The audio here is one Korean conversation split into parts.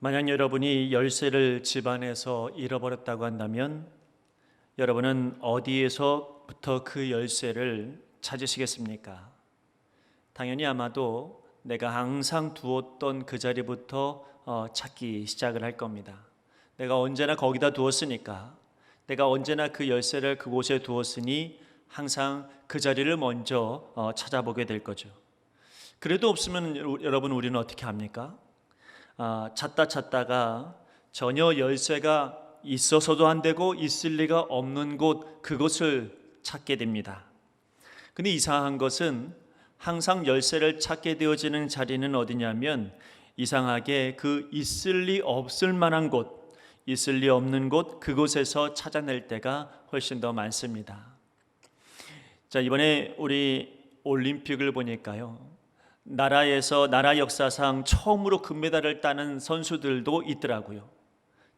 만약 여러분이 열쇠를 집안에서 잃어버렸다고 한다면 여러분은 어디에서부터 그 열쇠를 찾으시겠습니까? 당연히 아마도 내가 항상 두었던 그 자리부터 찾기 시작을 할 겁니다. 내가 언제나 거기다 두었으니까, 내가 언제나 그 열쇠를 그곳에 두었으니 항상 그 자리를 먼저 찾아보게 될 거죠. 그래도 없으면 여러분, 우리는 어떻게 합니까? 찾다가 전혀 열쇠가 있어서도 안 되고 있을 리가 없는 곳, 그곳을 찾게 됩니다. 근데 이상한 것은 항상 열쇠를 찾게 되어지는 자리는 어디냐면 이상하게 그 있을 리 없을 만한 곳, 있을 리 없는 곳, 그곳에서 찾아낼 때가 훨씬 더 많습니다. 자, 이번에 우리 올림픽을 보니까요, 나라 역사상 처음으로 금메달을 따는 선수들도 있더라고요.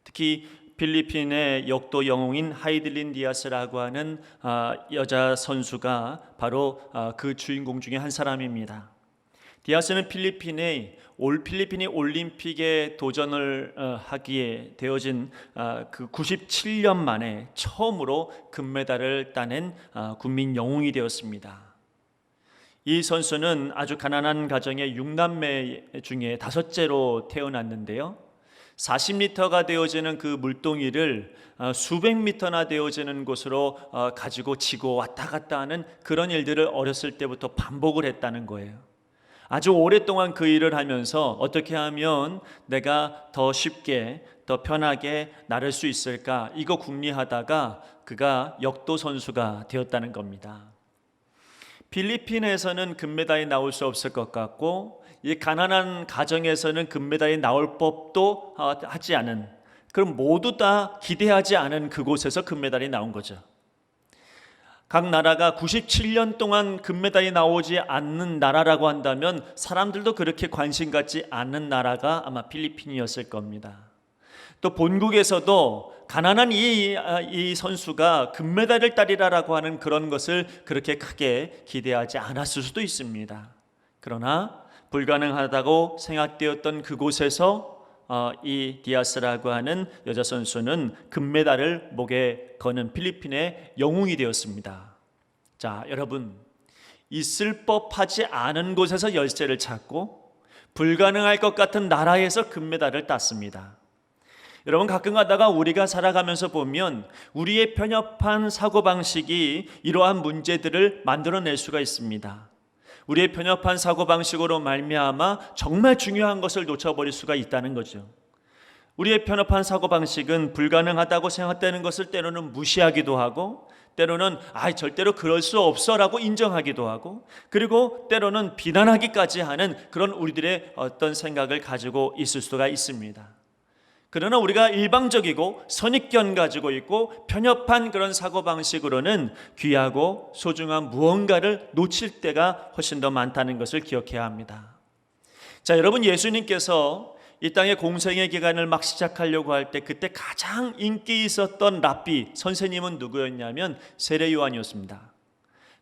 특히 필리핀의 역도 영웅인 하이들린 디아스라고 하는 여자 선수가 바로 그 주인공 중에 한 사람입니다. 디아스는 필리핀이 올림픽에 도전을 하기에 되어진 그 97년 만에 처음으로 금메달을 따낸 국민 영웅이 되었습니다. 이 선수는 아주 가난한 가정의 6남매 중에 다섯째로 태어났는데요, 40m가 되어지는 그 물동이를 수백 미터나 되어지는 곳으로 가지고 지고 왔다 갔다 하는 그런 일들을 어렸을 때부터 반복을 했다는 거예요. 아주 오랫동안 그 일을 하면서 어떻게 하면 내가 더 쉽게, 더 편하게 나를 수 있을까, 이거 궁리하다가 그가 역도 선수가 되었다는 겁니다. 필리핀에서는 금메달이 나올 수 없을 것 같고, 이 가난한 가정에서는 금메달이 나올 법도 하지 않은, 그럼 모두 다 기대하지 않은 그곳에서 금메달이 나온 거죠. 각 나라가 97년 동안 금메달이 나오지 않는 나라라고 한다면 사람들도 그렇게 관심 갖지 않는 나라가 아마 필리핀이었을 겁니다. 또 본국에서도 가난한 이 선수가 금메달을 따리라라고 하는 그런 것을 그렇게 크게 기대하지 않았을 수도 있습니다. 그러나 불가능하다고 생각되었던 그곳에서 이 디아스라고 하는 여자 선수는 금메달을 목에 거는 필리핀의 영웅이 되었습니다. 자, 여러분, 있을 법하지 않은 곳에서 열쇠를 찾고 불가능할 것 같은 나라에서 금메달을 땄습니다. 여러분, 가끔 가다가 우리가 살아가면서 보면 우리의 편협한 사고방식이 이러한 문제들을 만들어낼 수가 있습니다. 우리의 편협한 사고방식으로 말미암아 정말 중요한 것을 놓쳐버릴 수가 있다는 거죠. 우리의 편협한 사고방식은 불가능하다고 생각되는 것을 때로는 무시하기도 하고, 때로는 절대로 그럴 수 없어 라고 인정하기도 하고, 그리고 때로는 비난하기까지 하는 그런 우리들의 어떤 생각을 가지고 있을 수가 있습니다. 그러나 우리가 일방적이고 선입견 가지고 있고 편협한 그런 사고방식으로는 귀하고 소중한 무언가를 놓칠 때가 훨씬 더 많다는 것을 기억해야 합니다. 자, 여러분, 예수님께서 이 땅의 공생의 기간을 막 시작하려고 할 때 그때 가장 인기 있었던 랍비 선생님은 누구였냐면 세례 요한이었습니다.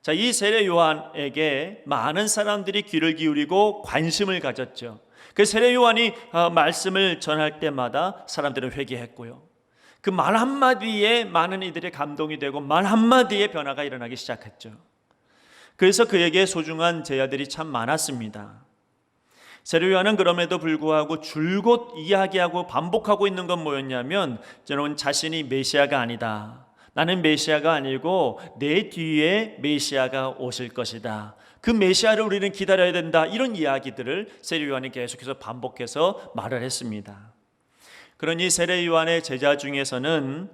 자, 이 세례 요한에게 많은 사람들이 귀를 기울이고 관심을 가졌죠. 그 세례 요한이 말씀을 전할 때마다 사람들은 회개했고요, 그 말 한마디에 많은 이들이 감동이 되고 말 한마디에 변화가 일어나기 시작했죠. 그래서 그에게 소중한 제자들이 참 많았습니다. 세례 요한은 그럼에도 불구하고 줄곧 이야기하고 반복하고 있는 건 뭐였냐면, 저는 자신이 메시아가 아니다, 나는 메시아가 아니고 내 뒤에 메시아가 오실 것이다, 그 메시아를 우리는 기다려야 된다, 이런 이야기들을 세례 요한이 계속해서 반복해서 말을 했습니다. 그러니 세례 요한의 제자 중에서는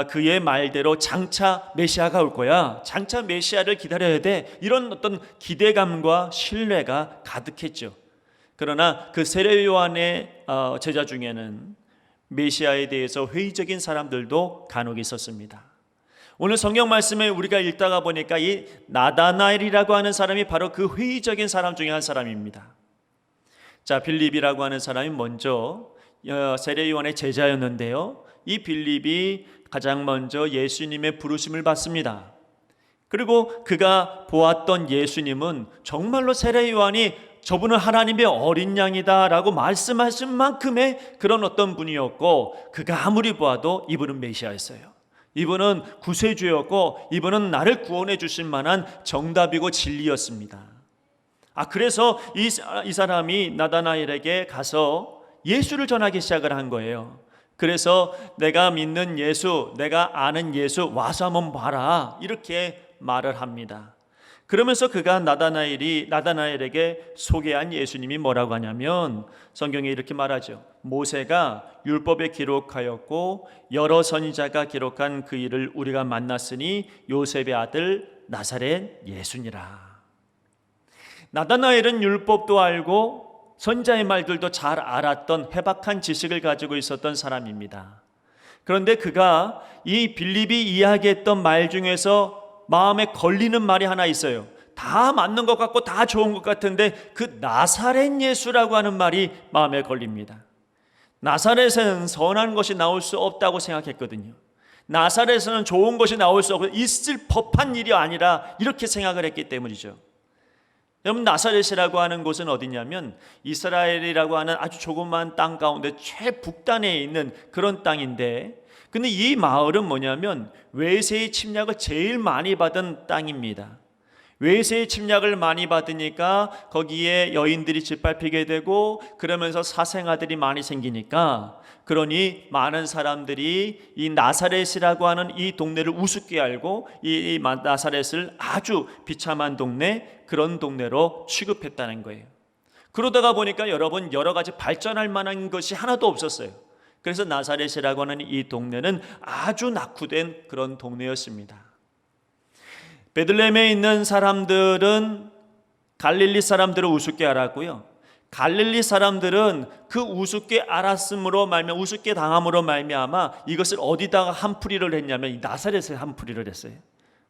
그의 말대로 장차 메시아가 올 거야, 장차 메시아를 기다려야 돼, 이런 어떤 기대감과 신뢰가 가득했죠. 그러나 그 세례 요한의 제자 중에는 메시아에 대해서 회의적인 사람들도 간혹 있었습니다. 오늘 성경 말씀에 우리가 읽다가 보니까 이 나다나엘이라고 하는 사람이 바로 그 회의적인 사람 중에 한 사람입니다. 자, 빌립이라고 하는 사람이 먼저 세례 요한의 제자였는데요, 이 빌립이 가장 먼저 예수님의 부르심을 받습니다. 그리고 그가 보았던 예수님은 정말로 세례 요한이 저분은 하나님의 어린 양이다라고 말씀하신 만큼의 그런 어떤 분이었고, 그가 아무리 보아도 이분은 메시아였어요. 이분은 구세주였고, 이분은 나를 구원해 주실 만한 정답이고 진리였습니다. 그래서 이 사람이 나다나엘에게 가서 예수를 전하기 시작을 한 거예요. 그래서 내가 믿는 예수, 내가 아는 예수 와서 한번 봐라, 이렇게 말을 합니다. 그러면서 그가 나다나엘에게 소개한 예수님이 뭐라고 하냐면, 성경에 이렇게 말하죠. 모세가 율법에 기록하였고 여러 선지자가 기록한 그 일을 우리가 만났으니 요셉의 아들 나사렛 예수니라. 나다나엘은 율법도 알고 선지자의 말들도 잘 알았던 해박한 지식을 가지고 있었던 사람입니다. 그런데 그가 이 빌립이 이야기했던 말 중에서 마음에 걸리는 말이 하나 있어요. 다 맞는 것 같고 다 좋은 것 같은데 그 나사렛 예수라고 하는 말이 마음에 걸립니다. 나사렛에는 선한 것이 나올 수 없다고 생각했거든요. 나사렛에는 좋은 것이 나올 수 없고 있을 법한 일이 아니라 이렇게 생각을 했기 때문이죠. 여러분, 나사렛이라고 하는 곳은 어디냐면 이스라엘이라고 하는 아주 조그만 땅 가운데 최북단에 있는 그런 땅인데, 근데 이 마을은 뭐냐면 외세의 침략을 제일 많이 받은 땅입니다. 외세의 침략을 많이 받으니까 거기에 여인들이 짓밟히게 되고, 그러면서 사생아들이 많이 생기니까, 그러니 많은 사람들이 이 나사렛이라고 하는 이 동네를 우습게 알고 이 나사렛을 아주 비참한 동네, 그런 동네로 취급했다는 거예요. 그러다가 보니까 여러분, 여러 가지 발전할 만한 것이 하나도 없었어요. 그래서 나사렛이라고 하는 이 동네는 아주 낙후된 그런 동네였습니다. 베들레헴에 있는 사람들은 갈릴리 사람들을 우습게 알았고요, 갈릴리 사람들은 그 우습게 알았음으로 말미암아, 우습게 당함으로 말미암아 이것을 어디다가 한풀이를 했냐면 이 나사렛에 한풀이를 했어요.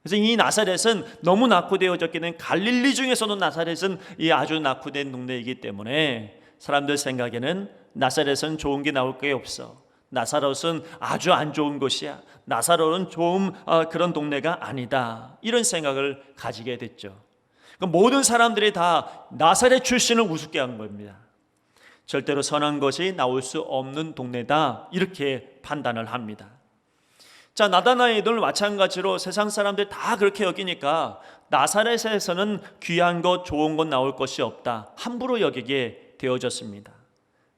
그래서 이 나사렛은 너무 낙후되어졌기 때문에, 갈릴리 중에서도 나사렛은 이 아주 낙후된 동네이기 때문에 사람들 생각에는 나사렛은 좋은 게 나올 게 없어, 나사렛은 아주 안 좋은 곳이야, 나사렛은 좋은 그런 동네가 아니다, 이런 생각을 가지게 됐죠. 모든 사람들이 다 나사렛 출신을 우습게 한 겁니다. 절대로 선한 것이 나올 수 없는 동네다, 이렇게 판단을 합니다. 자, 나다나엘도 마찬가지로 세상 사람들 다 그렇게 여기니까 나사렛에서는 귀한 것, 좋은 것 나올 것이 없다, 함부로 여기게 되어졌습니다.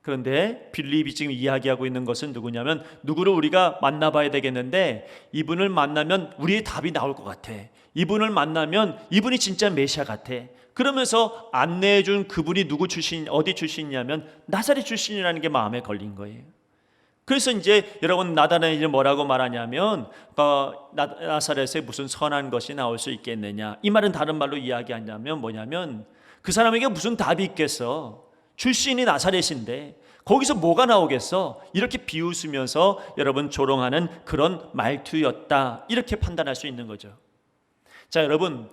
그런데 빌립이 지금 이야기하고 있는 것은 누구냐면, 누구를 우리가 만나봐야 되겠는데 이분을 만나면 우리의 답이 나올 것 같아, 이분을 만나면 이분이 진짜 메시아 같아, 그러면서 안내해 준 그분이 누구 출신, 어디 출신이냐면 나사렛 출신이라는 게 마음에 걸린 거예요. 그래서 이제 여러분, 나다나엘이 뭐라고 말하냐면 나사렛에 무슨 선한 것이 나올 수 있겠느냐, 이 말은 다른 말로 이야기하냐면 뭐냐면, 그 사람에게 무슨 답이 있겠어, 출신이 나사렛인데 거기서 뭐가 나오겠어, 이렇게 비웃으면서 여러분 조롱하는 그런 말투였다, 이렇게 판단할 수 있는 거죠. 자, 여러분,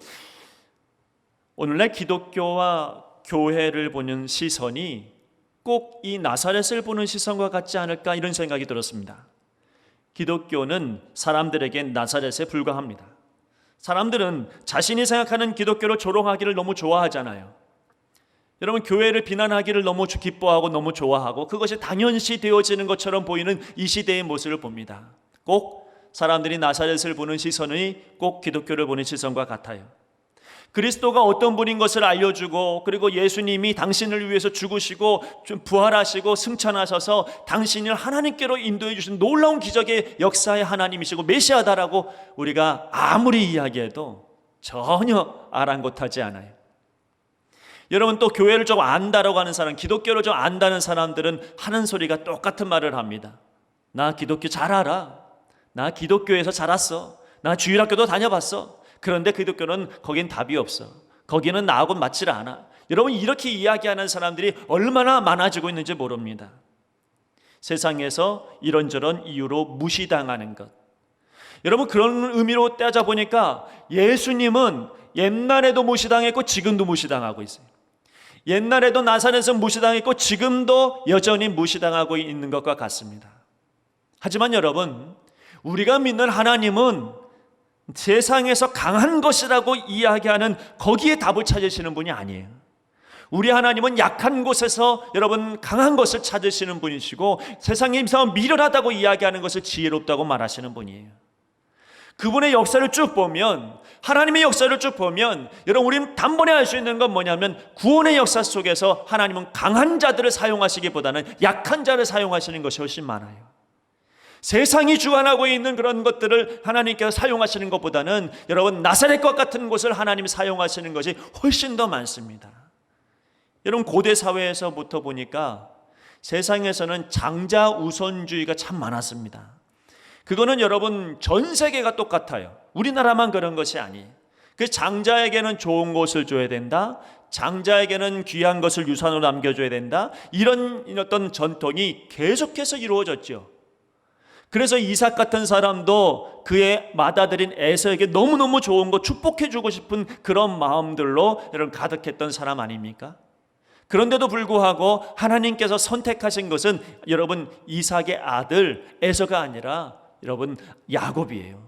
오늘날 기독교와 교회를 보는 시선이 꼭 이 나사렛을 보는 시선과 같지 않을까, 이런 생각이 들었습니다. 기독교는 사람들에게 나사렛에 불과합니다. 사람들은 자신이 생각하는 기독교를 조롱하기를 너무 좋아하잖아요. 여러분, 교회를 비난하기를 너무 기뻐하고 너무 좋아하고 그것이 당연시 되어지는 것처럼 보이는 이 시대의 모습을 봅니다. 꼭 사람들이 나사렛을 보는 시선이 꼭 기독교를 보는 시선과 같아요. 그리스도가 어떤 분인 것을 알려주고, 그리고 예수님이 당신을 위해서 죽으시고 부활하시고 승천하셔서 당신을 하나님께로 인도해 주신 놀라운 기적의 역사의 하나님이시고 메시아다라고 우리가 아무리 이야기해도 전혀 아랑곳하지 않아요. 여러분, 또 교회를 좀 안다라고 하는 사람, 기독교를 좀 안다는 사람들은 하는 소리가 똑같은 말을 합니다. 나 기독교 잘 알아, 나 기독교에서 자랐어, 나 주일학교도 다녀봤어. 그런데 기독교는 거긴 답이 없어, 거기는 나하고 맞질 않아. 여러분, 이렇게 이야기하는 사람들이 얼마나 많아지고 있는지 모릅니다. 세상에서 이런저런 이유로 무시당하는 것, 여러분, 그런 의미로 따져보니까 예수님은 옛날에도 무시당했고 지금도 무시당하고 있어요. 옛날에도 나사렛은 무시당했고 지금도 여전히 무시당하고 있는 것과 같습니다. 하지만 여러분, 우리가 믿는 하나님은 세상에서 강한 것이라고 이야기하는 거기에 답을 찾으시는 분이 아니에요. 우리 하나님은 약한 곳에서 여러분 강한 것을 찾으시는 분이시고 세상에 임상은 미련하다고 이야기하는 것을 지혜롭다고 말하시는 분이에요. 그분의 역사를 쭉 보면, 하나님의 역사를 쭉 보면 여러분 우리는 단번에 알 수 있는 건 뭐냐면 구원의 역사 속에서 하나님은 강한 자들을 사용하시기보다는 약한 자를 사용하시는 것이 훨씬 많아요. 세상이 주관하고 있는 그런 것들을 하나님께서 사용하시는 것보다는 여러분 나사렛과 같은 곳을 하나님이 사용하시는 것이 훨씬 더 많습니다. 여러분 고대 사회에서부터 보니까 세상에서는 장자 우선주의가 참 많았습니다. 그거는 여러분 전 세계가 똑같아요. 우리나라만 그런 것이 아니에요. 그 장자에게는 좋은 것을 줘야 된다, 장자에게는 귀한 것을 유산으로 남겨줘야 된다, 이런 어떤 전통이 계속해서 이루어졌죠. 그래서 이삭 같은 사람도 그의 맏아들인 에서에게 너무너무 좋은 거 축복해주고 싶은 그런 마음들로 여러분 가득했던 사람 아닙니까? 그런데도 불구하고 하나님께서 선택하신 것은 여러분 이삭의 아들 에서가 아니라 여러분 야곱이에요.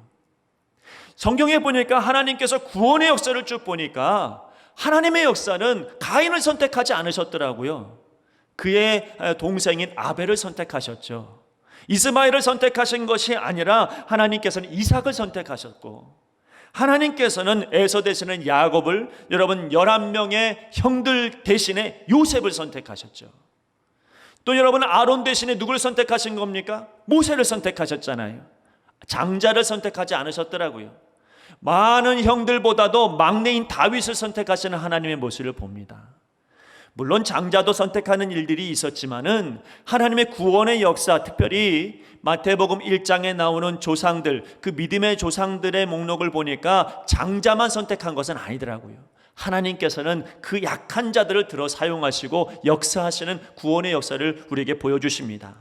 성경에 보니까 하나님께서 구원의 역사를 쭉 보니까 하나님의 역사는 가인을 선택하지 않으셨더라고요. 그의 동생인 아벨을 선택하셨죠. 이스마엘을 선택하신 것이 아니라 하나님께서는 이삭을 선택하셨고, 하나님께서는 에서 대신에 야곱을, 여러분 11명의 형들 대신에 요셉을 선택하셨죠. 또 여러분 아론 대신에 누구를 선택하신 겁니까? 모세를 선택하셨잖아요. 장자를 선택하지 않으셨더라고요. 많은 형들보다도 막내인 다윗을 선택하시는 하나님의 모습을 봅니다. 물론 장자도 선택하는 일들이 있었지만은 하나님의 구원의 역사, 특별히 마태복음 1장에 나오는 조상들, 그 믿음의 조상들의 목록을 보니까 장자만 선택한 것은 아니더라고요. 하나님께서는 그 약한 자들을 들어 사용하시고 역사하시는 구원의 역사를 우리에게 보여주십니다.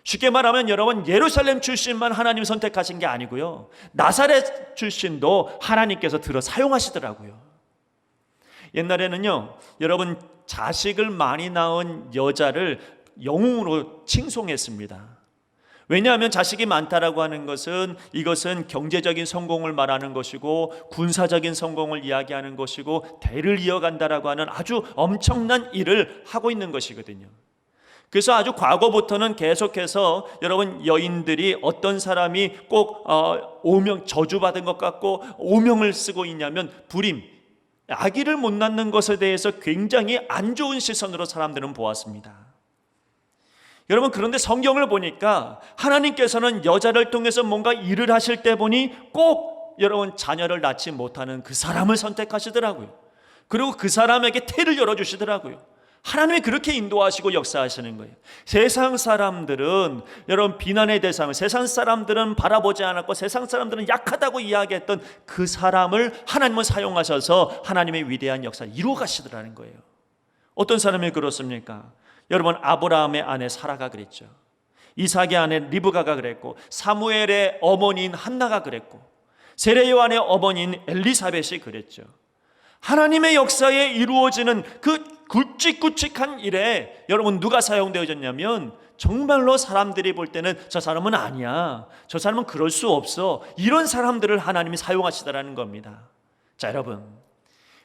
쉽게 말하면 여러분 예루살렘 출신만 하나님 선택하신 게 아니고요, 나사렛 출신도 하나님께서 들어 사용하시더라고요. 옛날에는요, 여러분 자식을 많이 낳은 여자를 영웅으로 칭송했습니다. 왜냐하면 자식이 많다라고 하는 것은 이것은 경제적인 성공을 말하는 것이고 군사적인 성공을 이야기하는 것이고 대를 이어간다라고 하는 아주 엄청난 일을 하고 있는 것이거든요. 그래서 아주 과거부터는 계속해서 여러분 여인들이 어떤 사람이 꼭 오명, 저주받은 것 같고 오명을 쓰고 있냐면 불임, 아기를 못 낳는 것에 대해서 굉장히 안 좋은 시선으로 사람들은 보았습니다. 여러분 그런데 성경을 보니까 하나님께서는 여자를 통해서 뭔가 일을 하실 때 보니 꼭 여러분 자녀를 낳지 못하는 그 사람을 선택하시더라고요. 그리고 그 사람에게 태를 열어주시더라고요. 하나님이 그렇게 인도하시고 역사하시는 거예요. 세상 사람들은 여러분 비난의 대상을, 세상 사람들은 바라보지 않았고 세상 사람들은 약하다고 이야기했던 그 사람을 하나님은 사용하셔서 하나님의 위대한 역사를 이루어 가시더라는 거예요. 어떤 사람이 그렇습니까? 여러분 아브라함의 아내 사라가 그랬죠. 이삭의 아내 리브가가 그랬고, 사무엘의 어머니인 한나가 그랬고, 세례요한의 어머니인 엘리사벳이 그랬죠. 하나님의 역사에 이루어지는 그 굵직굵직한 일에 여러분 누가 사용되어졌냐면 정말로 사람들이 볼 때는 저 사람은 아니야, 저 사람은 그럴 수 없어, 이런 사람들을 하나님이 사용하시더라는 겁니다. 자 여러분,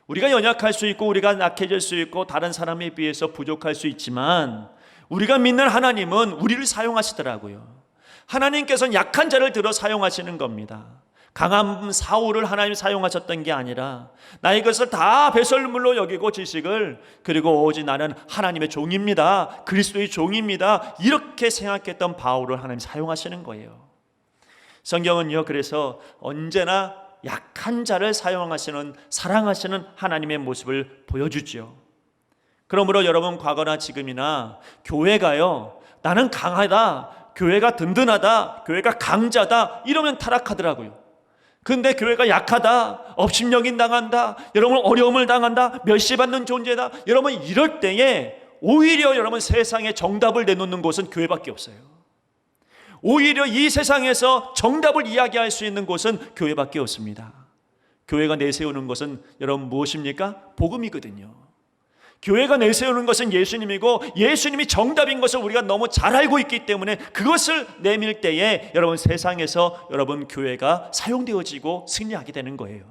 우리가 연약할 수 있고 우리가 약해질 수 있고 다른 사람에 비해서 부족할 수 있지만 우리가 믿는 하나님은 우리를 사용하시더라고요. 하나님께서는 약한 자를 들어 사용하시는 겁니다. 강한 사울을 하나님이 사용하셨던 게 아니라 나의 것을 다 배설물로 여기고 지식을, 그리고 오직 나는 하나님의 종입니다, 그리스도의 종입니다, 이렇게 생각했던 바울을 하나님이 사용하시는 거예요. 성경은요 그래서 언제나 약한 자를 사용하시는, 사랑하시는 하나님의 모습을 보여주죠. 그러므로 여러분 과거나 지금이나 교회가요, 나는 강하다, 교회가 든든하다, 교회가 강자다 이러면 타락하더라고요. 근데 교회가 약하다, 업신여긴 당한다, 여러분 어려움을 당한다, 멸시받는 존재다, 여러분 이럴 때에 오히려 여러분 세상에 정답을 내놓는 곳은 교회밖에 없어요. 오히려 이 세상에서 정답을 이야기할 수 있는 곳은 교회밖에 없습니다. 교회가 내세우는 것은 여러분 무엇입니까? 복음이거든요. 교회가 내세우는 것은 예수님이고 예수님이 정답인 것을 우리가 너무 잘 알고 있기 때문에 그것을 내밀 때에 여러분 세상에서 여러분 교회가 사용되어지고 승리하게 되는 거예요.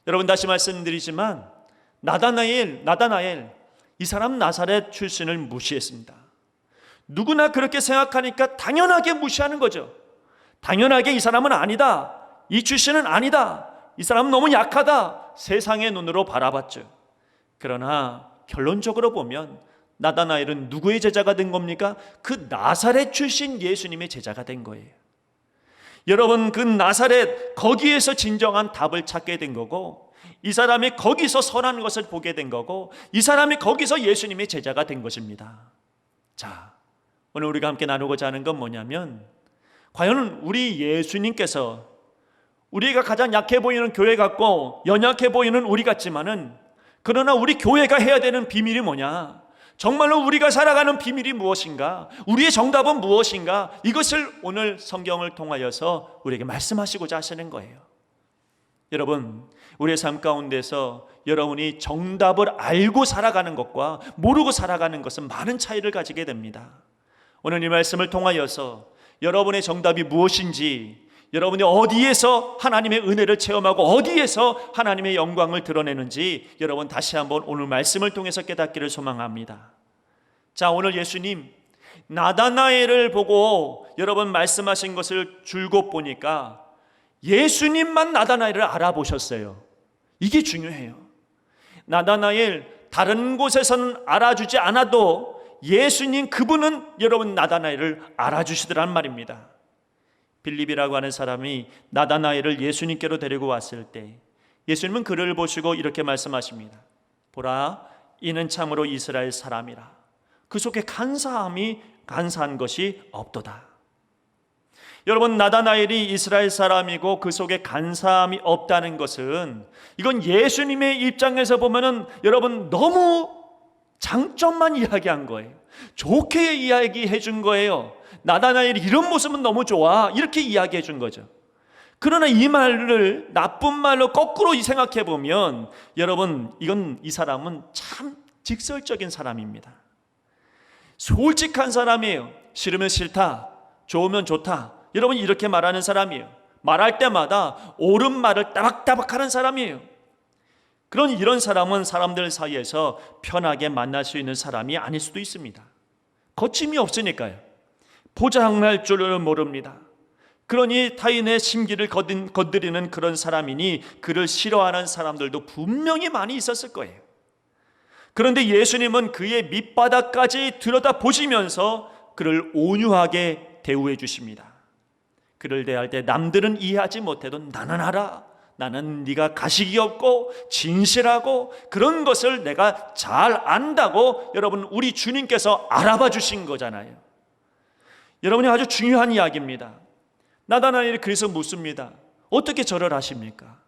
여러분 다시 말씀드리지만 나다나엘, 이 사람 나사렛 출신을 무시했습니다. 누구나 그렇게 생각하니까 당연하게 무시하는 거죠. 당연하게 이 사람은 아니다, 이 출신은 아니다, 이 사람은 너무 약하다, 세상의 눈으로 바라봤죠. 그러나 결론적으로 보면 나다나엘은 누구의 제자가 된 겁니까? 그 나사렛 출신 예수님의 제자가 된 거예요. 여러분, 그 나사렛, 거기에서 진정한 답을 찾게 된 거고, 이 사람이 거기서 선한 것을 보게 된 거고, 이 사람이 거기서 예수님의 제자가 된 것입니다. 자, 오늘 우리가 함께 나누고자 하는 건 뭐냐면, 과연 우리 예수님께서 우리가 가장 약해 보이는 교회 같고 연약해 보이는 우리 같지만은, 그러나 우리 교회가 해야 되는 비밀이 뭐냐, 정말로 우리가 살아가는 비밀이 무엇인가, 우리의 정답은 무엇인가, 이것을 오늘 성경을 통하여서 우리에게 말씀하시고자 하시는 거예요. 여러분, 우리의 삶 가운데서 여러분이 정답을 알고 살아가는 것과 모르고 살아가는 것은 많은 차이를 가지게 됩니다. 오늘 이 말씀을 통하여서 여러분의 정답이 무엇인지, 여러분이 어디에서 하나님의 은혜를 체험하고 어디에서 하나님의 영광을 드러내는지 여러분 다시 한번 오늘 말씀을 통해서 깨닫기를 소망합니다. 자, 오늘 예수님 나다나엘을 보고 여러분 말씀하신 것을 줄곧 보니까 예수님만 나다나엘을 알아보셨어요. 이게 중요해요. 나다나엘 다른 곳에서는 알아주지 않아도 예수님, 그분은 여러분 나다나엘을 알아주시더란 말입니다. 빌립이라고 하는 사람이 나다나엘을 예수님께로 데리고 왔을 때 예수님은 그를 보시고 이렇게 말씀하십니다. 보라, 이는 참으로 이스라엘 사람이라. 그 속에 간사한 것이 없도다. 여러분, 나다나엘이 이스라엘 사람이고 그 속에 간사함이 없다는 것은, 이건 예수님의 입장에서 보면은 여러분 너무 장점만 이야기한 거예요. 좋게 이야기해 준 거예요. 나다나엘이 이런 모습은 너무 좋아, 이렇게 이야기해 준 거죠. 그러나 이 말을 나쁜 말로 거꾸로 생각해 보면 여러분, 이 사람은 참 직설적인 사람입니다. 솔직한 사람이에요. 싫으면 싫다, 좋으면 좋다, 여러분 이렇게 말하는 사람이에요. 말할 때마다 옳은 말을 따박따박 하는 사람이에요. 이런 사람은 사람들 사이에서 편하게 만날 수 있는 사람이 아닐 수도 있습니다. 거침이 없으니까요. 포장할 줄을 모릅니다. 그러니 타인의 심기를 건드리는 그런 사람이니 그를 싫어하는 사람들도 분명히 많이 있었을 거예요. 그런데 예수님은 그의 밑바닥까지 들여다보시면서 그를 온유하게 대우해 주십니다. 그를 대할 때 남들은 이해하지 못해도 나는 알아. 나는 네가 가식이 없고 진실하고 그런 것을 내가 잘 안다고 여러분 우리 주님께서 알아봐 주신 거잖아요. 여러분이 아주 중요한 이야기입니다. 나다나엘이 그래서 묻습니다. 어떻게 절을 하십니까?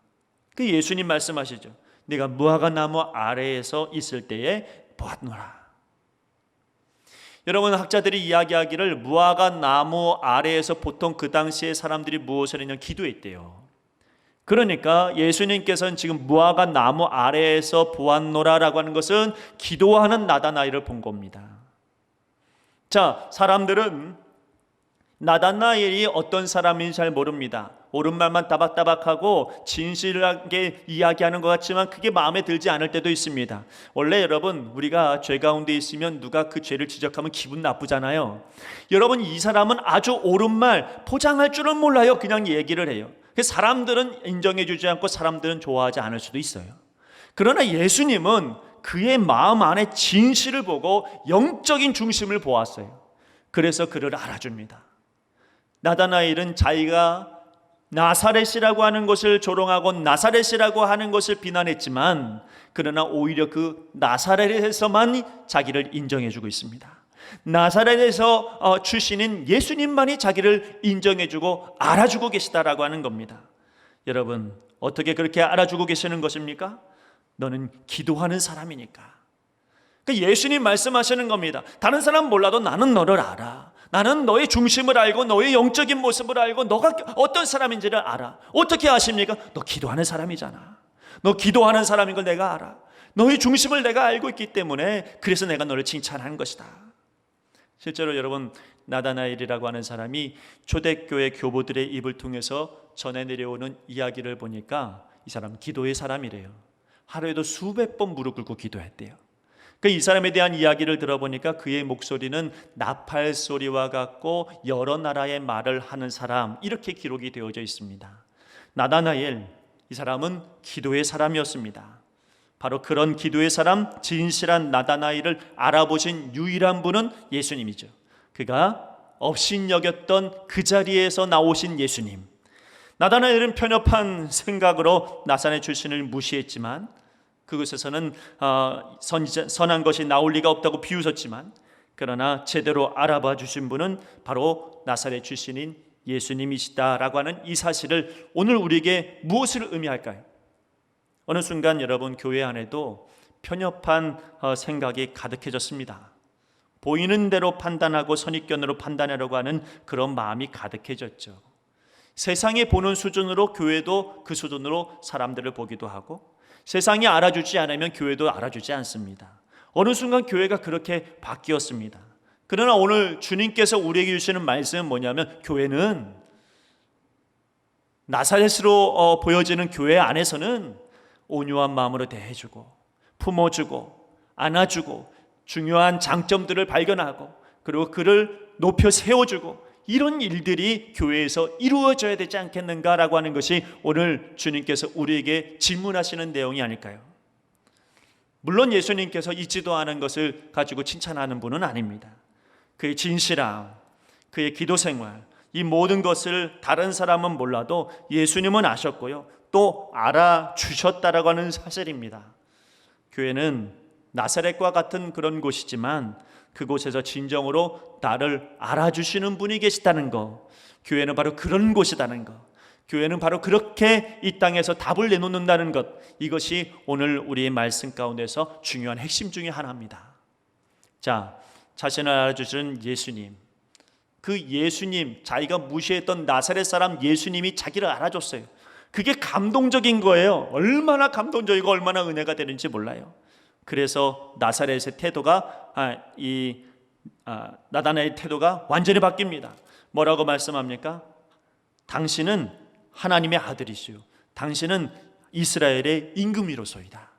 그 예수님 말씀하시죠. 네가 무화과 나무 아래에서 있을 때에 보았노라. 여러분, 학자들이 이야기하기를 무화과 나무 아래에서 보통 그 당시에 사람들이 무엇을 했냐면 기도했대요. 그러니까 예수님께서는 지금 무화과 나무 아래에서 보았노라라고 하는 것은 기도하는 나다나엘을 본 겁니다. 자, 사람들은 나다나엘이 어떤 사람인지 잘 모릅니다. 옳은 말만 따박따박하고 진실하게 이야기하는 것 같지만 그게 마음에 들지 않을 때도 있습니다. 원래 여러분, 우리가 죄 가운데 있으면 누가 그 죄를 지적하면 기분 나쁘잖아요. 여러분, 이 사람은 아주 옳은 말, 포장할 줄은 몰라요. 그냥 얘기를 해요. 사람들은 인정해 주지 않고 사람들은 좋아하지 않을 수도 있어요. 그러나 예수님은 그의 마음 안에 진실을 보고 영적인 중심을 보았어요. 그래서 그를 알아줍니다. 나다나엘은 자기가 나사렛이라고 하는 것을 조롱하고 나사렛이라고 하는 것을 비난했지만 그러나 오히려 그 나사렛에서만 자기를 인정해주고 있습니다. 나사렛에서 출신인 예수님만이 자기를 인정해주고 알아주고 계시다라고 하는 겁니다. 여러분, 어떻게 그렇게 알아주고 계시는 것입니까? 너는 기도하는 사람이니까. 예수님 말씀하시는 겁니다. 다른 사람 몰라도 나는 너를 알아. 나는 너의 중심을 알고 너의 영적인 모습을 알고 너가 어떤 사람인지를 알아. 어떻게 아십니까? 너 기도하는 사람이잖아. 너 기도하는 사람인 걸 내가 알아. 너의 중심을 내가 알고 있기 때문에 그래서 내가 너를 칭찬하는 것이다. 실제로 여러분, 나다나엘이라고 하는 사람이 초대교회 교보들의 입을 통해서 전해 내려오는 이야기를 보니까 이 사람 기도의 사람이래요. 하루에도 수백 번 무릎 꿇고 기도했대요. 이 사람에 대한 이야기를 들어보니까 그의 목소리는 나팔 소리와 같고 여러 나라의 말을 하는 사람, 이렇게 기록이 되어져 있습니다. 나다나엘, 이 사람은 기도의 사람이었습니다. 바로 그런 기도의 사람, 진실한 나다나엘을 알아보신 유일한 분은 예수님이죠. 그가 업신여겼던 그 자리에서 나오신 예수님. 나다나엘은 편협한 생각으로 나사렛 출신을 무시했지만, 그곳에서는 선한 것이 나올 리가 없다고 비웃었지만, 그러나 제대로 알아봐 주신 분은 바로 나사렛 출신인 예수님이시다라고 하는 이 사실을 오늘 우리에게 무엇을 의미할까요? 어느 순간 여러분 교회 안에도 편협한 생각이 가득해졌습니다. 보이는 대로 판단하고 선입견으로 판단하려고 하는 그런 마음이 가득해졌죠. 세상이 보는 수준으로 교회도 그 수준으로 사람들을 보기도 하고, 세상이 알아주지 않으면 교회도 알아주지 않습니다. 어느 순간 교회가 그렇게 바뀌었습니다. 그러나 오늘 주님께서 우리에게 주시는 말씀은 뭐냐면, 교회는 나사렛으로 보여지는 교회 안에서는 온유한 마음으로 대해주고 품어주고 안아주고 중요한 장점들을 발견하고 그리고 그를 높여 세워주고, 이런 일들이 교회에서 이루어져야 되지 않겠는가라고 하는 것이 오늘 주님께서 우리에게 질문하시는 내용이 아닐까요? 물론 예수님께서 있지도 않은 것을 가지고 칭찬하는 분은 아닙니다. 그의 진실함, 그의 기도 생활, 이 모든 것을 다른 사람은 몰라도 예수님은 아셨고요, 또 알아주셨다라고 하는 사실입니다. 교회는 나사렛과 같은 그런 곳이지만 그곳에서 진정으로 나를 알아주시는 분이 계시다는 것, 교회는 바로 그런 곳이라는 것, 교회는 바로 그렇게 이 땅에서 답을 내놓는다는 것, 이것이 오늘 우리의 말씀 가운데서 중요한 핵심 중에 하나입니다. 자, 자신을 알아주시는 예수님, 그 예수님, 자기가 무시했던 나사렛 사람 예수님이 자기를 알아줬어요. 그게 감동적인 거예요. 얼마나 감동적이고 얼마나 은혜가 되는지 몰라요. 그래서 나사렛의 태도가 나다나엘의 태도가 완전히 바뀝니다. 뭐라고 말씀합니까? 당신은 하나님의 아들이시오, 당신은 이스라엘의 임금이로소이다.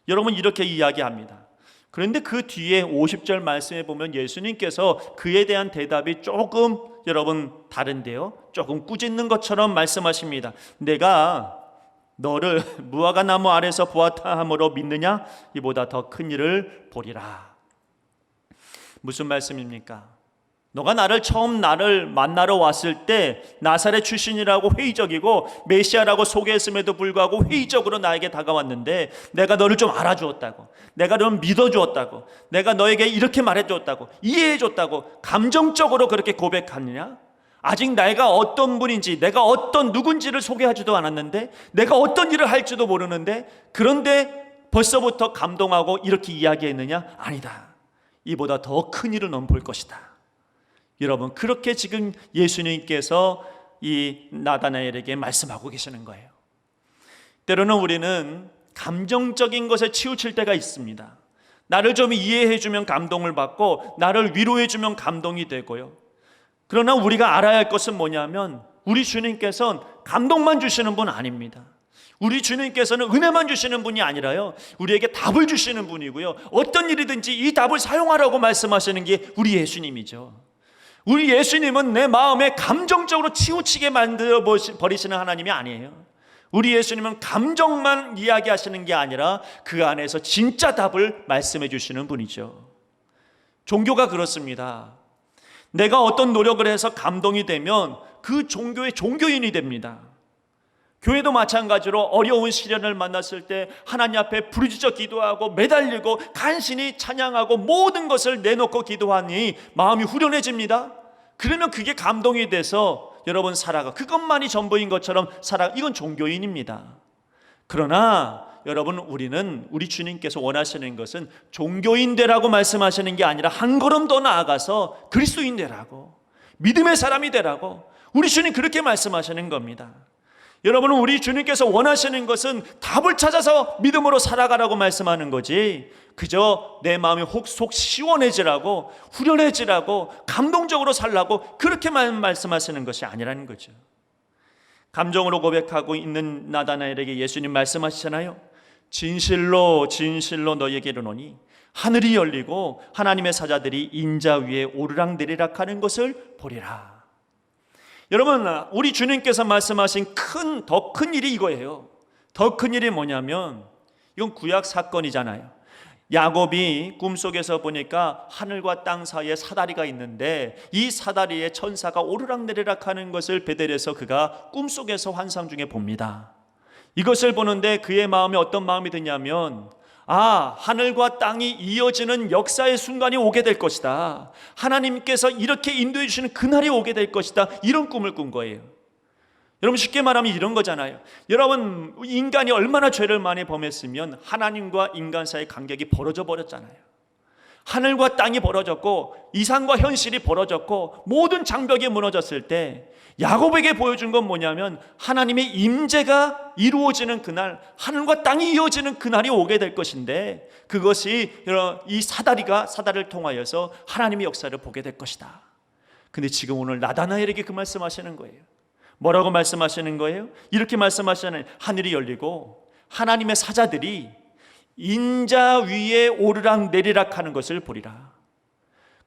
여러분 이렇게 이야기합니다. 그런데 그 뒤에 50절 말씀에 보면 예수님께서 그에 대한 대답이 조금 여러분 다른데요, 조금 꾸짖는 것처럼 말씀하십니다. 내가 너를 무화과 나무 아래서 보았다 함으로 믿느냐? 이보다 더 큰 일을 보리라. 무슨 말씀입니까? 너가 나를 만나러 왔을 때 나사렛 출신이라고 회의적이고 메시아라고 소개했음에도 불구하고 회의적으로 나에게 다가왔는데, 내가 너를 좀 알아주었다고, 내가 너를 믿어주었다고, 내가 너에게 이렇게 말해주었다고, 이해해줬다고 감정적으로 그렇게 고백하느냐? 아직 내가 어떤 분인지, 내가 어떤 누군지를 소개하지도 않았는데, 내가 어떤 일을 할지도 모르는데, 그런데 벌써부터 감동하고 이렇게 이야기했느냐? 아니다. 이보다 더 큰 일을 넌 볼 것이다. 여러분, 그렇게 지금 예수님께서 이 나다나엘에게 말씀하고 계시는 거예요. 때로는 우리는 감정적인 것에 치우칠 때가 있습니다. 나를 좀 이해해주면 감동을 받고 나를 위로해주면 감동이 되고요. 그러나 우리가 알아야 할 것은 뭐냐면, 우리 주님께서는 감동만 주시는 분 아닙니다. 우리 주님께서는 은혜만 주시는 분이 아니라요, 우리에게 답을 주시는 분이고요, 어떤 일이든지 이 답을 사용하라고 말씀하시는 게 우리 예수님이죠. 우리 예수님은 내 마음에 감정적으로 치우치게 만들어 버리시는 하나님이 아니에요. 우리 예수님은 감정만 이야기하시는 게 아니라 그 안에서 진짜 답을 말씀해 주시는 분이죠. 종교가 그렇습니다. 내가 어떤 노력을 해서 감동이 되면 그 종교의 종교인이 됩니다. 교회도 마찬가지로 어려운 시련을 만났을 때 하나님 앞에 부르짖어 기도하고 매달리고 간신히 찬양하고 모든 것을 내놓고 기도하니 마음이 후련해집니다. 그러면 그게 감동이 돼서 여러분 살아가, 그것만이 전부인 것처럼 살아, 이건 종교인입니다. 그러나 여러분, 우리 주님께서 원하시는 것은 종교인 되라고 말씀하시는 게 아니라 한 걸음 더 나아가서 그리스도인 되라고, 믿음의 사람이 되라고 우리 주님 그렇게 말씀하시는 겁니다. 여러분은 우리 주님께서 원하시는 것은 답을 찾아서 믿음으로 살아가라고 말씀하는 거지, 그저 내 마음이 속 시원해지라고, 후련해지라고, 감동적으로 살라고 그렇게만 말씀하시는 것이 아니라는 거죠. 감정으로 고백하고 있는 나다나엘에게 예수님 말씀하시잖아요. 진실로 진실로 너희에게 이르노니 하늘이 열리고 하나님의 사자들이 인자 위에 오르락내리락 하는 것을 보리라. 여러분, 우리 주님께서 말씀하신 더 큰 일이 이거예요. 더 큰 일이 뭐냐면, 이건 구약 사건이잖아요. 야곱이 꿈속에서 보니까 하늘과 땅 사이에 사다리가 있는데 이 사다리에 천사가 오르락내리락 하는 것을 베델에서 그가 꿈속에서 환상 중에 봅니다. 이것을 보는데 그의 마음에 어떤 마음이 드냐면, 하늘과 땅이 이어지는 역사의 순간이 오게 될 것이다. 하나님께서 이렇게 인도해 주시는 그날이 오게 될 것이다. 이런 꿈을 꾼 거예요. 여러분, 쉽게 말하면 이런 거잖아요. 여러분, 인간이 얼마나 죄를 많이 범했으면 하나님과 인간 사이의 간격이 벌어져 버렸잖아요. 하늘과 땅이 벌어졌고 이상과 현실이 벌어졌고 모든 장벽이 무너졌을 때 야곱에게 보여준 건 뭐냐면, 하나님의 임재가 이루어지는 그날, 하늘과 땅이 이어지는 그날이 오게 될 것인데, 그것이 이 사다리를 통하여서 하나님의 역사를 보게 될 것이다. 근데 지금 오늘 나다나엘에게 그 말씀하시는 거예요. 뭐라고 말씀하시는 거예요? 이렇게 말씀하시는, 하늘이 열리고 하나님의 사자들이 인자 위에 오르락내리락 하는 것을 보리라.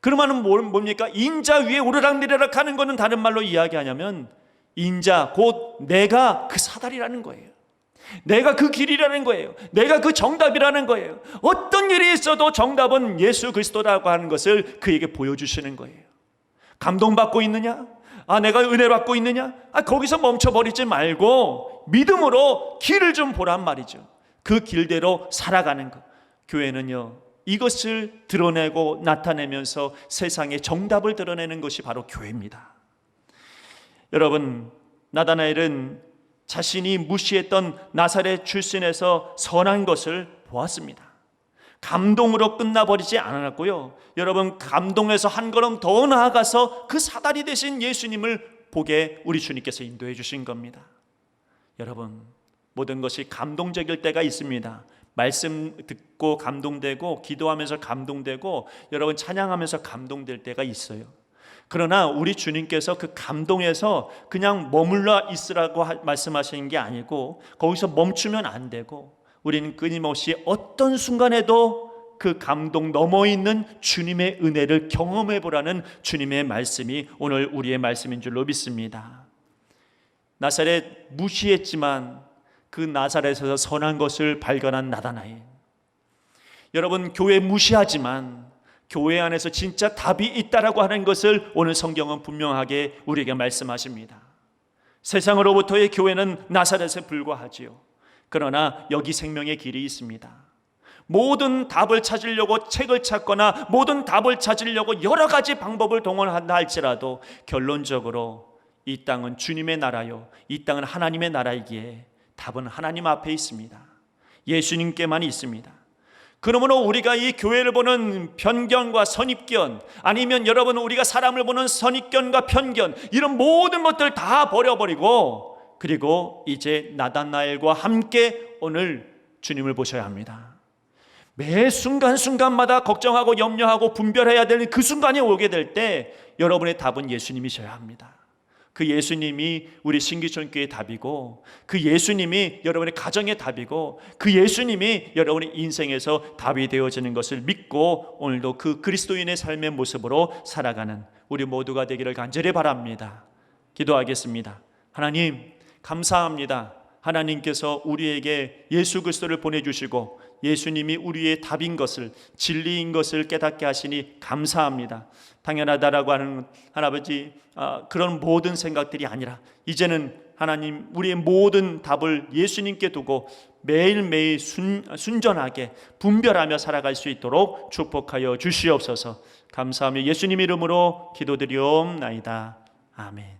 그러면 뭡니까? 인자 위에 오르락내리락 하는 것은 다른 말로 이야기하냐면, 인자 곧 내가 그 사다리라는 거예요. 내가 그 길이라는 거예요. 내가 그 정답이라는 거예요. 어떤 일이 있어도 정답은 예수 그리스도라고 하는 것을 그에게 보여주시는 거예요. 감동받고 있느냐? 내가 은혜 받고 있느냐? 거기서 멈춰버리지 말고 믿음으로 길을 좀 보란 말이죠. 그 길대로 살아가는 것. 교회는요, 이것을 드러내고 나타내면서 세상의 정답을 드러내는 것이 바로 교회입니다. 여러분, 나다나엘은 자신이 무시했던 나사렛 출신에서 선한 것을 보았습니다. 감동으로 끝나버리지 않았고요. 여러분, 감동에서 한 걸음 더 나아가서 그 사다리 되신 예수님을 보게 우리 주님께서 인도해 주신 겁니다. 여러분, 모든 것이 감동적일 때가 있습니다. 말씀 듣고 감동되고, 기도하면서 감동되고, 여러분 찬양하면서 감동될 때가 있어요. 그러나 우리 주님께서 그 감동에서 그냥 머물러 있으라고 말씀하시는 게 아니고, 거기서 멈추면 안 되고, 우리는 끊임없이 어떤 순간에도 그 감동 넘어 있는 주님의 은혜를 경험해 보라는 주님의 말씀이 오늘 우리의 말씀인 줄로 믿습니다. 나사렛 무시했지만 그 나사렛에서 선한 것을 발견한 나다나엘. 여러분, 교회 무시하지만 교회 안에서 진짜 답이 있다라고 하는 것을 오늘 성경은 분명하게 우리에게 말씀하십니다. 세상으로부터의 교회는 나사렛에 불과하지요. 그러나 여기 생명의 길이 있습니다. 모든 답을 찾으려고 책을 찾거나 모든 답을 찾으려고 여러 가지 방법을 동원한다 할지라도 결론적으로 이 땅은 주님의 나라요, 이 땅은 하나님의 나라이기에 답은 하나님 앞에 있습니다. 예수님께만 있습니다. 그러므로 우리가 이 교회를 보는 편견과 선입견, 아니면 여러분 우리가 사람을 보는 선입견과 편견, 이런 모든 것들 다 버려버리고, 그리고 이제 나다나엘과 함께 오늘 주님을 보셔야 합니다. 매 순간순간마다 걱정하고 염려하고 분별해야 되는 그 순간이 오게 될 때 여러분의 답은 예수님이셔야 합니다. 그 예수님이 우리 신기촌교회의 답이고, 그 예수님이 여러분의 가정의 답이고, 그 예수님이 여러분의 인생에서 답이 되어지는 것을 믿고 오늘도 그 그리스도인의 삶의 모습으로 살아가는 우리 모두가 되기를 간절히 바랍니다. 기도하겠습니다. 하나님, 감사합니다. 하나님께서 우리에게 예수 그리스도를 보내주시고 예수님이 우리의 답인 것을, 진리인 것을 깨닫게 하시니 감사합니다. 당연하다라고 하는 할아버지, 그런 모든 생각들이 아니라 이제는 하나님, 우리의 모든 답을 예수님께 두고 매일매일 순전하게 분별하며 살아갈 수 있도록 축복하여 주시옵소서. 감사하며 예수님 이름으로 기도드리옵나이다. 아멘.